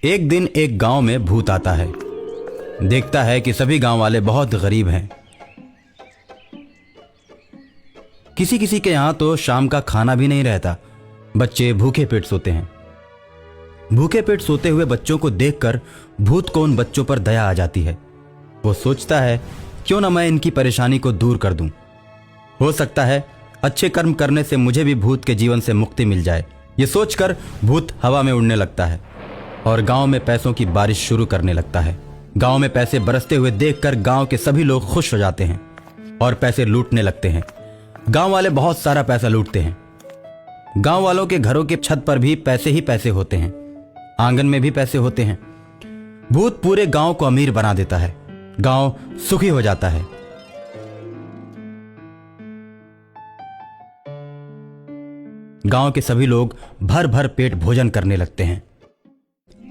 एक दिन एक गांव में भूत आता है। देखता है कि सभी गांव वाले बहुत गरीब हैं। किसी किसी के यहां तो शाम का खाना भी नहीं रहता। बच्चे भूखे पेट सोते हैं। भूखे पेट सोते हुए बच्चों को देखकर भूत को उन बच्चों पर दया आ जाती है। वो सोचता है क्यों ना मैं इनकी परेशानी को दूर कर दूं। हो सकता है अच्छे कर्म करने से मुझे भी भूत के जीवन से मुक्ति मिल जाए। ये सोचकर भूत हवा में उड़ने लगता है और गांव में पैसों की बारिश शुरू करने लगता है। गांव में पैसे बरसते हुए देखकर गांव के सभी लोग खुश हो जाते हैं और पैसे लूटने लगते हैं। गांव वाले बहुत सारा पैसा लूटते हैं। गांव वालों के घरों के छत पर भी पैसे ही पैसे होते हैं, आंगन में भी पैसे होते हैं। भूत पूरे गांव को अमीर बना देता है। गांव सुखी हो जाता है। गांव के सभी लोग भर भर पेट भोजन करने लगते हैं।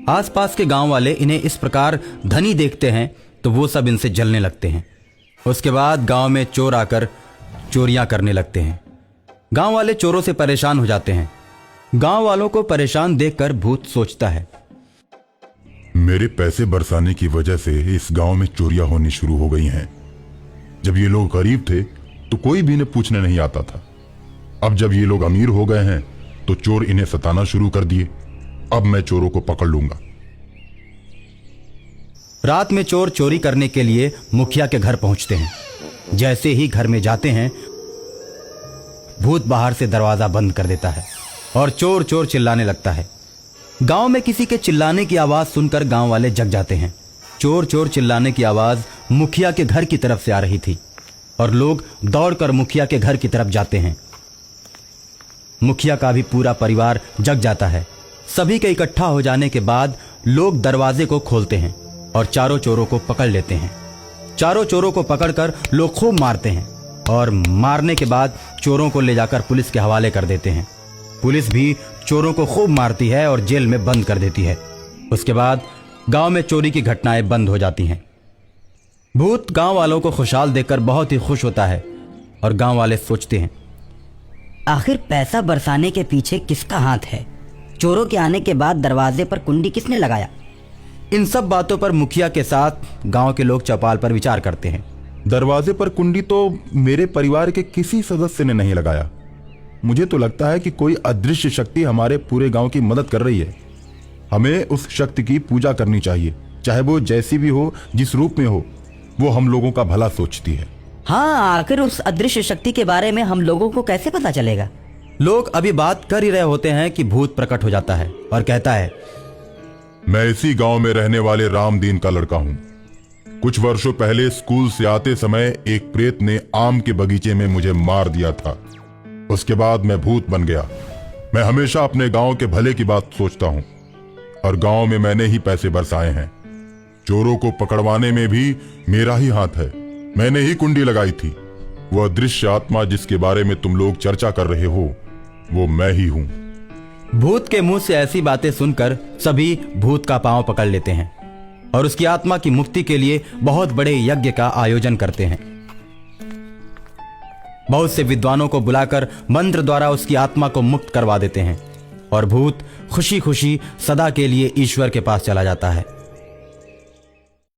आसपास के गांव वाले इन्हें इस प्रकार धनी देखते हैं तो वो सब इनसे जलने लगते हैं। उसके बाद गांव में चोर आकर चोरियां करने लगते हैं। गांव वाले चोरों से परेशान हो जाते हैं। गांव वालों को परेशान देखकर भूत सोचता है, मेरे पैसे बरसाने की वजह से इस गांव में चोरियां होनी शुरू हो गई हैं। जब ये लोग गरीब थे तो कोई भी इन्हें पूछने नहीं आता था। अब जब ये लोग अमीर हो गए हैं तो चोर इन्हें सताना शुरू कर दिए। अब मैं चोरों को पकड़ लूंगा। रात में चोर चोरी करने के लिए मुखिया के घर पहुंचते हैं। जैसे ही घर में जाते हैं भूत बाहर से दरवाजा बंद कर देता है और चोर चोर चिल्लाने लगता है। गांव में किसी के चिल्लाने की आवाज सुनकर गांव वाले जग जाते हैं। चोर चोर चिल्लाने की आवाज मुखिया के घर की तरफ से आ रही थी और लोग दौड़कर मुखिया के घर की तरफ जाते हैं। मुखिया का भी पूरा परिवार जग जाता है। सभी के इकट्ठा हो जाने के बाद लोग दरवाजे को खोलते हैं और चारों चोरों को पकड़ लेते हैं। चारों चोरों को पकड़कर लोग खूब मारते हैं और मारने के बाद चोरों को ले जाकर पुलिस के हवाले कर देते हैं। पुलिस भी चोरों को खूब मारती है और जेल में बंद कर देती है। उसके बाद गांव में चोरी की घटनाएं बंद हो जाती हैं। भूत गांव वालों को खुशहाल देखकर बहुत ही खुश होता है और गांव वाले सोचते हैं, आखिर पैसा बरसाने के पीछे किसका हाथ है? चोरों के आने के बाद दरवाजे पर कुंडी किसने लगाया? इन सब बातों पर मुखिया के साथ गांव के लोग चौपाल पर विचार करते हैं। दरवाजे पर कुंडी तो मेरे परिवार के किसी सदस्य ने नहीं लगाया। मुझे तो लगता है कि कोई अदृश्य शक्ति हमारे पूरे गांव की मदद कर रही है। हमें उस शक्ति की पूजा करनी चाहिए, चाहे वो जैसी भी हो, जिस रूप में हो। वो हम लोगों का भला सोचती है। हाँ, आखिर उस अदृश्य शक्ति के बारे में हम लोगों को कैसे पता चलेगा? लोग अभी बात कर ही रहे होते हैं कि भूत प्रकट हो जाता है और कहता है, मैं इसी गांव में रहने वाले रामदीन का लड़का हूं। कुछ वर्षों पहले स्कूल से आते समय एक प्रेत ने आम के बगीचे में मुझे मार दिया था। उसके बाद मैं भूत बन गया। मैं हमेशा अपने गांव के भले की बात सोचता हूं और गांव में मैंने ही पैसे बरसाए हैं। चोरों को पकड़वाने में भी मेरा ही हाथ है। मैंने ही कुंडी लगाई थी। वो अदृश्य आत्मा जिसके बारे में तुम लोग चर्चा कर रहे हो, वो मैं ही हूं। भूत के मुंह से ऐसी बातें सुनकर सभी भूत का पांव पकड़ लेते हैं और उसकी आत्मा की मुक्ति के लिए बहुत बड़े यज्ञ का आयोजन करते हैं। बहुत से विद्वानों को बुलाकर मंत्र द्वारा उसकी आत्मा को मुक्त करवा देते हैं और भूत खुशी खुशी सदा के लिए ईश्वर के पास चला जाता है।